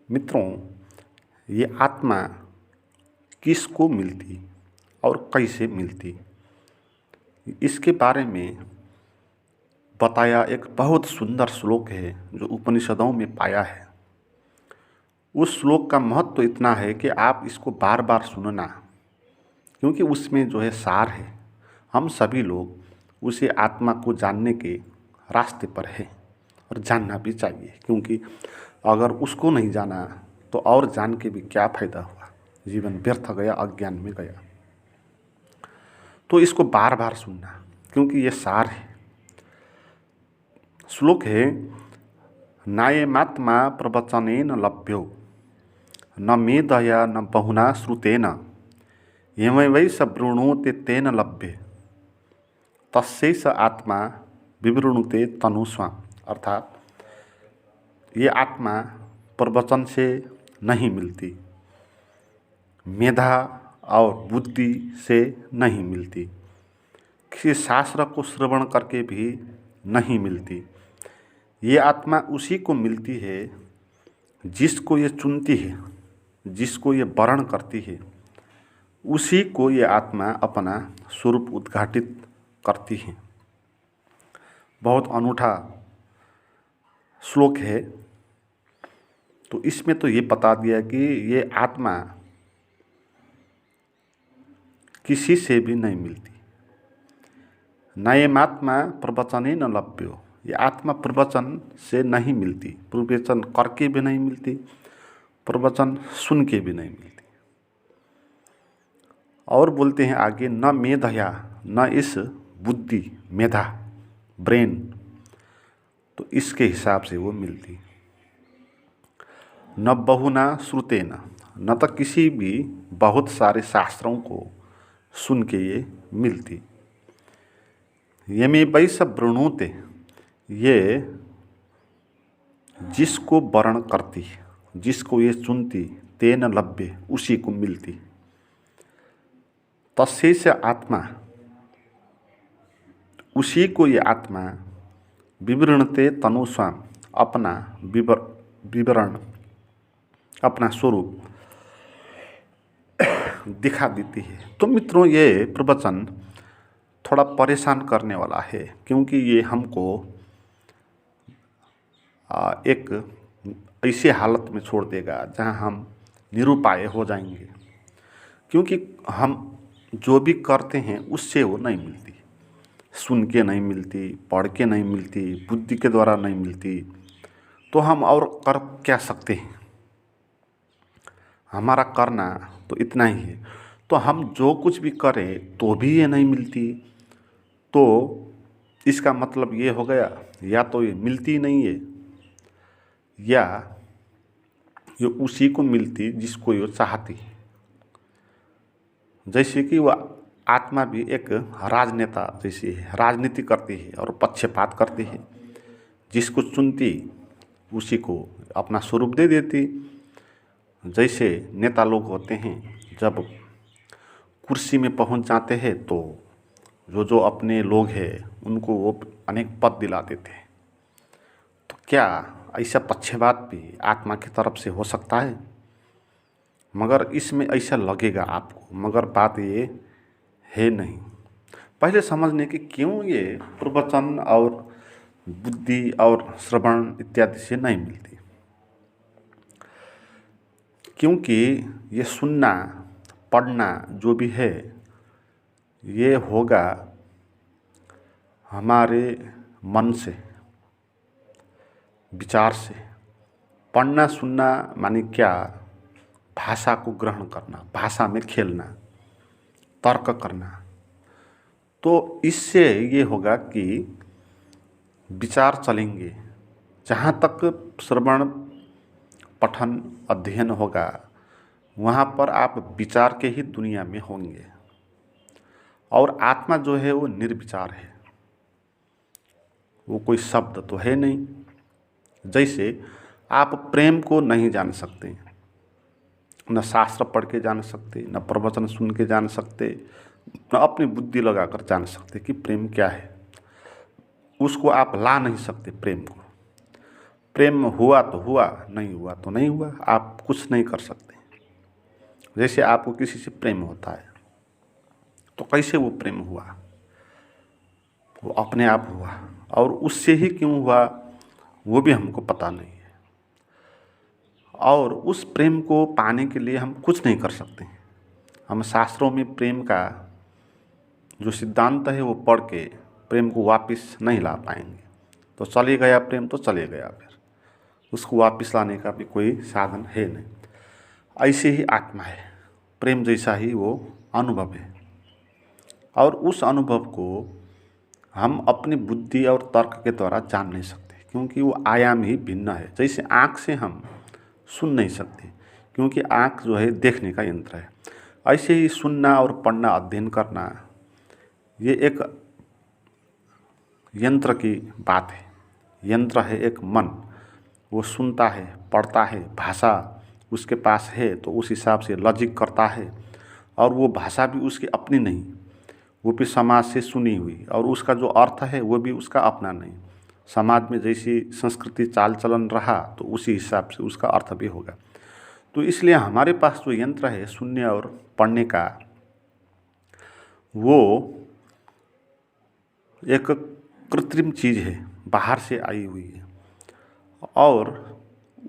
मित्रों, ये आत्मा किसको मिलती और कैसे मिलती, इसके बारे में बताया एक बहुत सुंदर श्लोक है जो उपनिषदों में पाया है। उस श्लोक का महत्व तो इतना है कि आप इसको बार बार सुनना, क्योंकि उसमें जो है सार है। हम सभी लोग उसे आत्मा को जानने के रास्ते पर हैं और जानना भी चाहिए, क्योंकि अगर उसको नहीं जाना तो और जान के भी क्या फ़ायदा हुआ, जीवन व्यर्थ गया, अज्ञान में गया। तो इसको बार बार सुनना, क्योंकि ये सार है। श्लोक है, नायमात्मा प्रवचनेन लभ्यो न मेधया न बहुना श्रुतेन यमवै स वृणुते तेन लभ्ये तस्यै स आत्मा विवृणुते तनुस्वाम। अर्थात ये आत्मा प्रवचन से नहीं मिलती, मेधा और बुद्धि से नहीं मिलती, किसी शास्त्र को श्रवण करके भी नहीं मिलती। ये आत्मा उसी को मिलती है जिसको ये चुनती है, जिसको ये वर्ण करती है, उसी को ये आत्मा अपना स्वरूप उद्घाटित करती है। बहुत अनूठा श्लोक है। तो इसमें तो ये बता दिया कि ये आत्मा किसी से भी नहीं मिलती। नयमात्मा प्रवचने न लभ्यो, ये आत्मा प्रवचन से नहीं मिलती, प्रवचन करके भी नहीं मिलती, प्रवचन सुन के भी नहीं मिलती। और बोलते हैं आगे, न मेधया, न इस बुद्धि, मेधा, ब्रेन, तो इसके हिसाब से वो मिलती। न बहुना श्रुतेन, न तो किसी भी बहुत सारे शास्त्रों को सुन के ये मिलती। यमे वैस वृणुते, ये जिसको वर्ण करती है, जिसको ये चुनती, तेन लभ्य, उसी को मिलती। तस्यै स आत्मा, उसी को ये आत्मा विवृणते तनुस्वाम, अपना विवरण, अपना स्वरूप दिखा देती है। तो मित्रों, ये प्रवचन थोड़ा परेशान करने वाला है, क्योंकि ये हमको एक ऐसे हालत में छोड़ देगा जहाँ हम निरुपाय हो जाएंगे, क्योंकि हम जो भी करते हैं उससे वो नहीं मिलती, सुन के नहीं मिलती, पढ़ के नहीं मिलती, बुद्धि के द्वारा नहीं मिलती। तो हम और कर क्या सकते हैं? हमारा करना तो इतना ही है। तो हम जो कुछ भी करें तो भी ये नहीं मिलती, तो इसका मतलब ये हो गया, या तो ये मिलती नहीं है, या ये उसी को मिलती जिसको ये चाहती है। जैसे कि वह आत्मा भी एक राजनेता जैसी है, राजनीति करती है और पक्षपात करती है। जिसको चुनती उसी को अपना स्वरूप दे देती। जैसे नेता लोग होते हैं, जब कुर्सी में पहुंच जाते हैं तो जो अपने लोग हैं उनको वो अनेक पद दिला देते हैं। तो क्या ऐसा पक्षपात भी आत्मा की तरफ से हो सकता है? मगर इसमें ऐसा लगेगा आपको, मगर बात ये है नहीं। पहले समझने की क्यों ये प्रवचन और बुद्धि और श्रवण इत्यादि से नहीं मिलती। क्योंकि ये सुनना, पढ़ना जो भी है, ये होगा हमारे मन से, विचार से। पढ़ना सुनना माने क्या? भाषा को ग्रहण करना, भाषा में खेलना, तर्क करना। तो इससे ये होगा कि विचार चलेंगे। जहाँ तक श्रवण, पठन, अध्ययन होगा, वहाँ पर आप विचार के ही दुनिया में होंगे। और आत्मा जो है वो निर्विचार है, वो कोई शब्द तो है नहीं। जैसे आप प्रेम को नहीं जान सकते, न शास्त्र पढ़ के जान सकते, न प्रवचन सुन के जान सकते, न अपनी बुद्धि लगाकर जान सकते कि प्रेम क्या है। उसको आप ला नहीं सकते प्रेम को। प्रेम हुआ तो हुआ, नहीं हुआ तो नहीं हुआ, आप कुछ नहीं कर सकते। जैसे आपको किसी से प्रेम होता है तो कैसे वो प्रेम हुआ, वो अपने आप हुआ, और उससे ही क्यों हुआ वो भी हमको पता नहीं है। और उस प्रेम को पाने के लिए हम कुछ नहीं कर सकते। हम शास्त्रों में प्रेम का जो सिद्धांत है वो पढ़ के प्रेम को वापस नहीं ला पाएंगे। तो चले गया प्रेम तो चले गया, फिर उसको वापस लाने का भी कोई साधन है नहीं। ऐसे ही आत्मा है, प्रेम जैसा ही वो अनुभव है, और उस अनुभव को हम अपनी बुद्धि और तर्क के द्वारा जान नहीं सकते, क्योंकि वो आयाम ही भिन्न है। जैसे आँख से हम सुन नहीं सकते, क्योंकि आँख जो है देखने का यंत्र है। ऐसे ही सुनना और पढ़ना, अध्ययन करना, ये एक यंत्र की बात है। यंत्र है एक मन, वो सुनता है, पढ़ता है, भाषा उसके पास है तो उस हिसाब से लॉजिक करता है, और वो भाषा भी उसकी अपनी नहीं, वो भी समाज से सुनी हुई, और उसका जो अर्थ है वो भी उसका अपना नहीं। समाज में जैसी संस्कृति चाल चलन रहा तो उसी हिसाब से उसका अर्थ भी होगा। तो इसलिए हमारे पास जो यंत्र है सुनने और पढ़ने का, वो एक कृत्रिम चीज़ है, बाहर से आई हुई है, और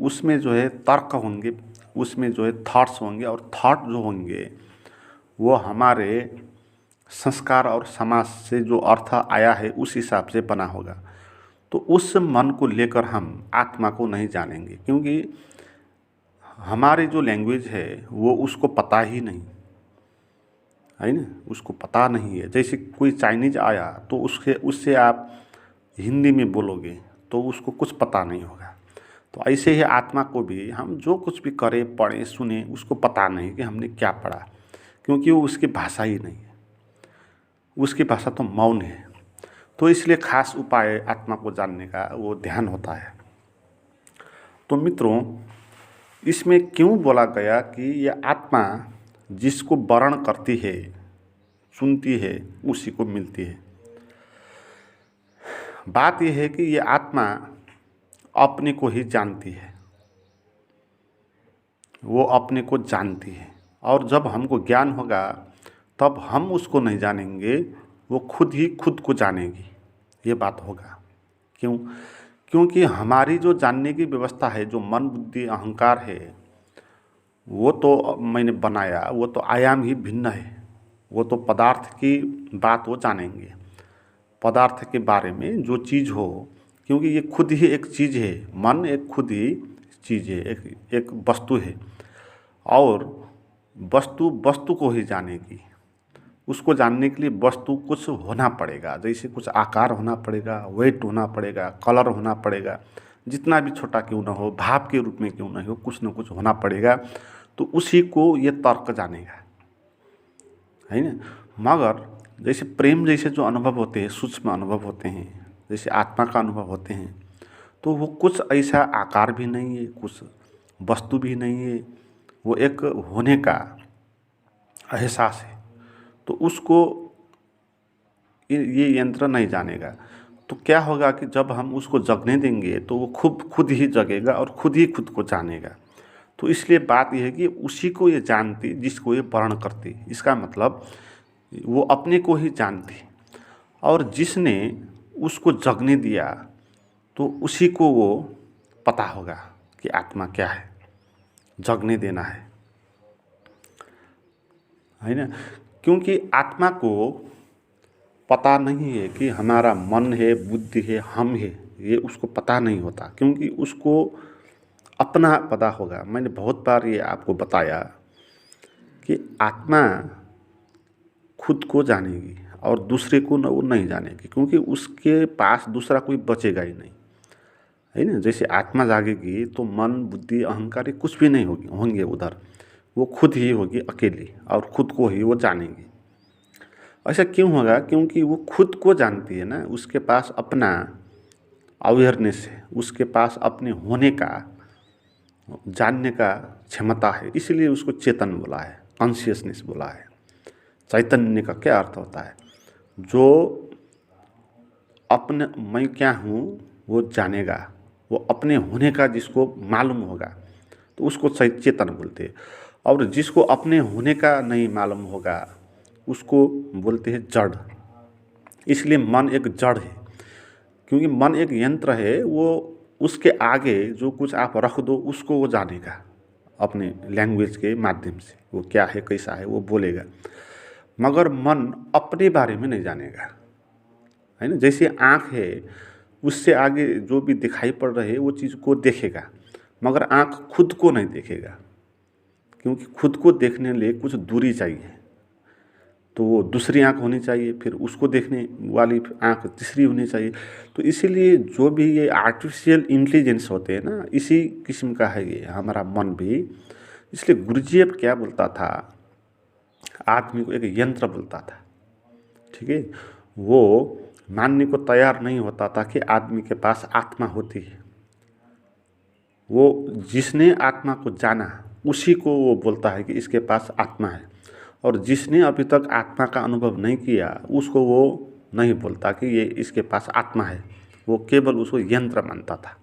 उसमें जो है तर्क होंगे, उसमें जो है थॉट्स होंगे, और थॉट जो होंगे वो हमारे संस्कार और समाज से जो अर्थ आया है उस हिसाब से बना होगा। तो उस मन को लेकर हम आत्मा को नहीं जानेंगे, क्योंकि हमारी जो लैंग्वेज है वो उसको पता ही नहीं है ना, उसको पता नहीं है। जैसे कोई चाइनीज आया तो उससे आप हिंदी में बोलोगे तो उसको कुछ पता नहीं होगा। तो ऐसे ही आत्मा को भी हम जो कुछ भी करें, पढ़ें, सुने, उसको पता नहीं कि हमने क्या पढ़ा, क्योंकि वो उसकी भाषा ही नहीं है, उसकी भाषा तो मौन है। तो इसलिए खास उपाय आत्मा को जानने का वो ध्यान होता है। तो मित्रों, इसमें क्यों बोला गया कि यह आत्मा जिसको वर्ण करती है, सुनती है, उसी को मिलती है। बात यह है कि यह आत्मा अपने को ही जानती है, वो अपने को जानती है, और जब हमको ज्ञान होगा तब हम उसको नहीं जानेंगे, वो खुद ही खुद को जानेगी। ये बात होगा। क्यों? क्योंकि हमारी जो जानने की व्यवस्था है, जो मन, बुद्धि, अहंकार है, वो तो मैंने बनाया, वो तो आयाम ही भिन्न है। वो तो पदार्थ की बात वो जानेंगे, पदार्थ के बारे में जो चीज़ हो, क्योंकि ये खुद ही एक चीज़ है। मन एक खुद ही चीज़ है, एक वस्तु है, और वस्तु को ही जानेगी। उसको जानने के लिए वस्तु कुछ होना पड़ेगा, जैसे कुछ आकार होना पड़ेगा, वेट होना पड़ेगा, कलर होना पड़ेगा, जितना भी छोटा क्यों ना हो, भाव के रूप में क्यों ना हो, कुछ न कुछ होना पड़ेगा। तो उसी को ये तर्क जानेगा, है ना। मगर जैसे प्रेम जैसे जो अनुभव होते हैं, सूक्ष्म अनुभव होते हैं, जैसे आत्मा का अनुभव होते हैं, तो वो कुछ ऐसा आकार भी नहीं है, कुछ वस्तु भी नहीं है, वो एक होने का एहसास है। तो उसको ये यंत्र नहीं जानेगा। तो क्या होगा कि जब हम उसको जगने देंगे तो वो खुद ही जगेगा और खुद ही खुद को जानेगा। तो इसलिए बात यह है कि उसी को ये जानती जिसको ये वर्ण करती। इसका मतलब वो अपने को ही जानती, और जिसने उसको जगने दिया तो उसी को वो पता होगा कि आत्मा क्या है, जगने देना है ना। क्योंकि आत्मा को पता नहीं है कि हमारा मन है, बुद्धि है, हम है, ये उसको पता नहीं होता, क्योंकि उसको अपना पता होगा। मैंने बहुत बार ये आपको बताया कि आत्मा खुद को जानेगी और दूसरे को वो नहीं जानेगी, क्योंकि उसके पास दूसरा कोई बचेगा ही नहीं, है ना। जैसे आत्मा जागेगी तो मन, बुद्धि, अहंकार कुछ भी नहीं होंगे उधर, वो खुद ही होगी अकेली, और खुद को ही वो जानेगी। ऐसा क्यों होगा? क्योंकि वो खुद को जानती है ना, उसके पास अपना अवेयरनेस है, उसके पास अपने होने का, जानने का क्षमता है, इसलिए उसको चेतन बोला है, कॉन्शियसनेस बोला है। चैतन्य का क्या अर्थ होता है? जो अपने मैं क्या हूँ वो जानेगा, वो अपने होने का जिसको मालूम होगा तो उसको चेतन बोलते हैं, और जिसको अपने होने का नहीं मालूम होगा उसको बोलते हैं जड़। इसलिए मन एक जड़ है, क्योंकि मन एक यंत्र है, वो उसके आगे जो कुछ आप रख दो उसको वो जानेगा अपने लैंग्वेज के माध्यम से, वो क्या है कैसा है वो बोलेगा, मगर मन अपने बारे में नहीं जानेगा, है ना। जैसे आँख है, उससे आगे जो भी दिखाई पड़ रहे है वो चीज़ को देखेगा, मगर आँख खुद को नहीं देखेगा, क्योंकि खुद को देखने लिए कुछ दूरी चाहिए, तो वो दूसरी आँख होनी चाहिए, फिर उसको देखने वाली आँख तीसरी होनी चाहिए। तो इसीलिए जो भी ये आर्टिफिशियल इंटेलिजेंस होते हैं ना, इसी किस्म का है ये हमारा मन भी। इसलिए गुरुजी अब क्या बोलता था, आदमी को एक यंत्र बोलता था, ठीक है। वो मानने को तैयार नहीं होता था कि आदमी के पास आत्मा होती है। वो जिसने आत्मा को जाना उसी को वो बोलता है कि इसके पास आत्मा है, और जिसने अभी तक आत्मा का अनुभव नहीं किया उसको वो नहीं बोलता कि ये इसके पास आत्मा है, वो केवल उसको यंत्र मानता था।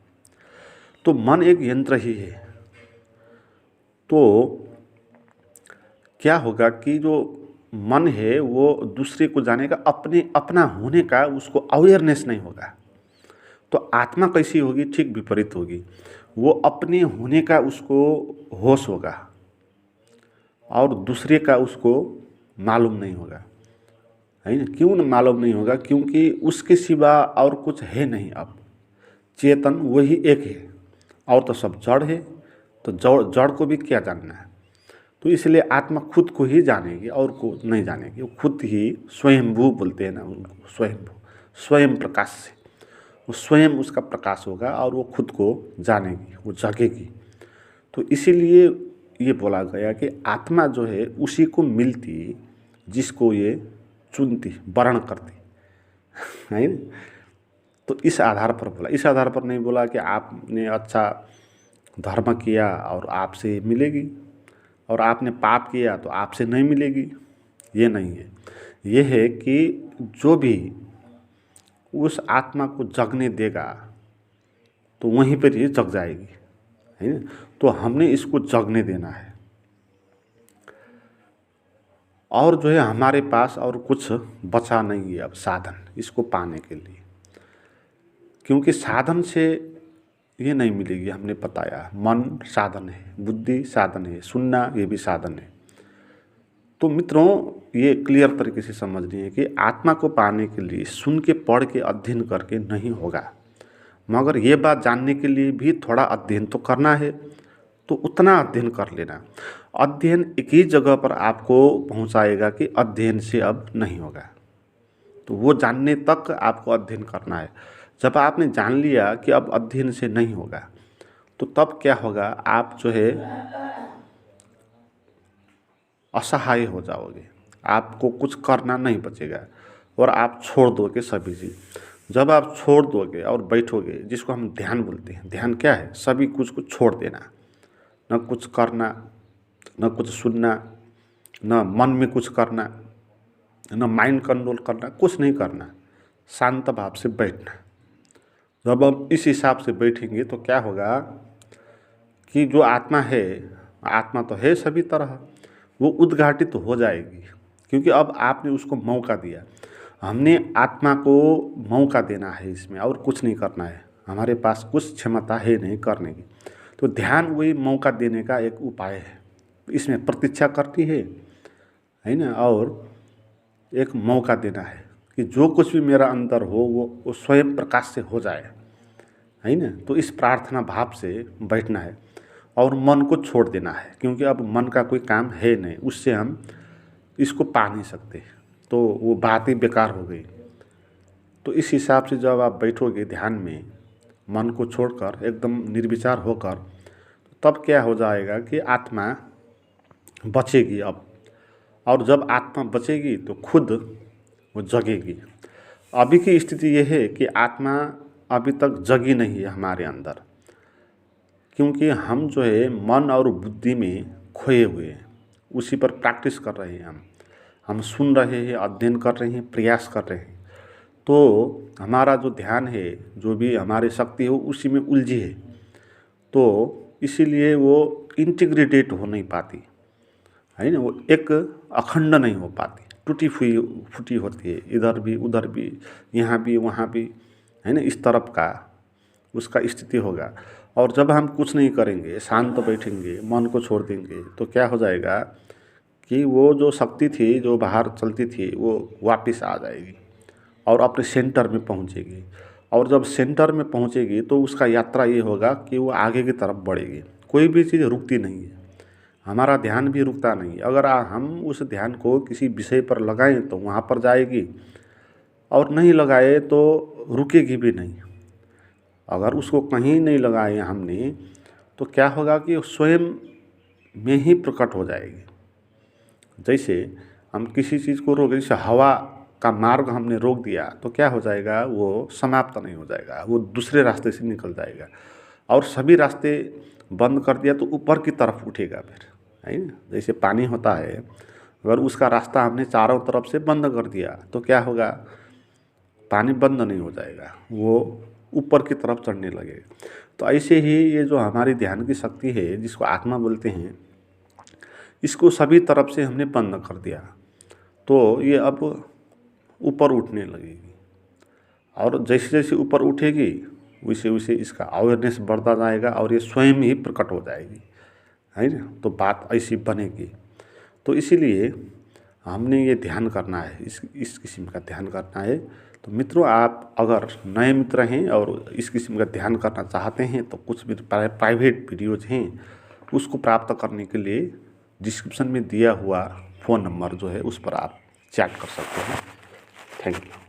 तो मन एक यंत्र ही है। तो क्या होगा कि जो मन है वो दूसरे को जानेगा, अपने अपना होने का उसको अवेयरनेस नहीं होगा। तो आत्मा कैसी होगी, ठीक विपरीत होगी, वो अपने होने का उसको होश होगा और दूसरे का उसको मालूम नहीं होगा, है ना। क्यों मालूम नहीं होगा, क्योंकि उसके सिवा और कुछ है नहीं। अब चेतन वही एक है, और तो सब जड़ है, तो जड़ को भी क्या जानना है। तो इसलिए आत्मा खुद को ही जानेगी और को नहीं जानेगी, वो खुद ही स्वयंभू बोलते हैं ना उनको, स्वयंभू, स्वयं प्रकाश से वो स्वयं उसका प्रकाश होगा और वो खुद को जानेगी, वो जगेगी। तो इसीलिए ये बोला गया कि आत्मा जो है उसी को मिलती जिसको ये चुनती, वर्ण करती, है ना। तो इस आधार पर बोला, इस आधार पर नहीं बोला कि आपने अच्छा धर्म किया और आपसे मिलेगी, और आपने पाप किया तो आपसे नहीं मिलेगी, ये नहीं है। ये है कि जो भी उस आत्मा को जगने देगा तो वहीं पर ये जग जाएगी, है ना। तो हमने इसको जगने देना है, और जो है हमारे पास और कुछ बचा नहीं है अब साधन इसको पाने के लिए, क्योंकि साधन से ये नहीं मिलेगी। हमने बताया मन साधन है, बुद्धि साधन है, सुनना ये भी साधन है। तो मित्रों ये क्लियर तरीके से समझनी है कि आत्मा को पाने के लिए सुन के पढ़ के अध्ययन करके नहीं होगा, मगर ये बात जानने के लिए भी थोड़ा अध्ययन तो करना है, तो उतना अध्ययन कर लेना। अध्ययन एक ही जगह पर आपको पहुंचाएगा कि अध्ययन से अब नहीं होगा, तो वो जानने तक आपको अध्ययन करना है। जब आपने जान लिया कि अब अध्ययन से नहीं होगा, तो तब क्या होगा, आप जो है असहाय हो जाओगे, आपको कुछ करना नहीं बचेगा और आप छोड़ दोगे सभी चीज़। जब आप छोड़ दोगे और बैठोगे, जिसको हम ध्यान बोलते हैं, ध्यान क्या है, सभी कुछ को छोड़ देना, न कुछ करना, न कुछ सुनना, न मन में कुछ करना, न माइंड कंट्रोल करना, कुछ नहीं करना, शांत भाव से बैठना। जब हम इस हिसाब से बैठेंगे तो क्या होगा कि जो आत्मा है, आत्मा तो है सभी तरह, वो उद्घाटित तो हो जाएगी, क्योंकि अब आपने उसको मौका दिया। हमने आत्मा को मौका देना है इसमें, और कुछ नहीं करना है, हमारे पास कुछ क्षमता है नहीं करने की। तो ध्यान वही मौका देने का एक उपाय है, इसमें प्रतीक्षा करती है ना, और एक मौका देना है कि जो कुछ भी मेरा अंदर हो वो स्वयं प्रकाश से हो जाए, है ना। तो इस प्रार्थना भाव से बैठना है और मन को छोड़ देना है, क्योंकि अब मन का कोई काम है नहीं, उससे हम इसको पा नहीं सकते, तो वो बात ही बेकार हो गई। तो इस हिसाब से जब आप बैठोगे ध्यान में, मन को छोड़कर एकदम निर्विचार होकर, तब क्या हो जाएगा कि आत्मा बचेगी अब, और जब आत्मा बचेगी तो खुद वो जगेगी। अभी की स्थिति ये है कि आत्मा अभी तक जगी नहीं है हमारे अंदर, क्योंकि हम जो है मन और बुद्धि में खोए हुए हैं, उसी पर प्रैक्टिस कर रहे हैं। हम सुन रहे हैं, अध्ययन कर रहे हैं, प्रयास कर रहे हैं, तो हमारा जो ध्यान है, जो भी हमारी शक्ति है, वो उसी में उलझी है। तो इसीलिए वो इंटीग्रेटेड हो नहीं पाती है ना, वो एक अखंड नहीं हो पाती, टूटी फूटी होती है, इधर भी उधर भी, यहाँ भी वहाँ भी, है ना, इस तरफ का उसका स्थिति होगा। और जब हम कुछ नहीं करेंगे, शांत बैठेंगे, मन को छोड़ देंगे, तो क्या हो जाएगा कि वो जो शक्ति थी, जो बाहर चलती थी, वो वापस आ जाएगी और अपने सेंटर में पहुंचेगी। और जब सेंटर में पहुंचेगी तो उसका यात्रा ये होगा कि वो आगे की तरफ बढ़ेगी। कोई भी चीज़ रुकती नहीं है, हमारा ध्यान भी रुकता नहीं। अगर हम उस ध्यान को किसी विषय पर लगाएं तो वहाँ पर जाएगी, और नहीं लगाए तो रुकेगी भी नहीं। अगर उसको कहीं नहीं लगाए हमने, तो क्या होगा कि स्वयं में ही प्रकट हो जाएगी। जैसे हम किसी चीज़ को रोक, जैसे हवा का मार्ग हमने रोक दिया, तो क्या हो जाएगा, वो समाप्त नहीं हो जाएगा, वो दूसरे रास्ते से निकल जाएगा। और सभी रास्ते बंद कर दिया तो ऊपर की तरफ उठेगा फिर, है ना। जैसे पानी होता है, अगर उसका रास्ता हमने चारों तरफ से बंद कर दिया तो क्या होगा, पानी बंद नहीं हो जाएगा, वो ऊपर की तरफ चढ़ने लगेगा। तो ऐसे ही ये जो हमारी ध्यान की शक्ति है, जिसको आत्मा बोलते हैं, इसको सभी तरफ से हमने बंद कर दिया तो ये अब ऊपर उठने लगेगी। और जैसे जैसे ऊपर उठेगी वैसे वैसे इसका अवेयरनेस बढ़ता जाएगा और ये स्वयं ही प्रकट हो जाएगी, है ना। तो बात ऐसी बनेगी। तो इसीलिए हमने ये ध्यान करना है, इस किस्म का ध्यान करना है। तो मित्रों, आप अगर नए मित्र हैं और इस किस्म का ध्यान करना चाहते हैं तो कुछ भी प्राइवेट वीडियोज हैं, उसको प्राप्त करने के लिए डिस्क्रिप्शन में दिया हुआ फ़ोन नंबर जो है उस पर आप चैट कर सकते हैं। Thank you.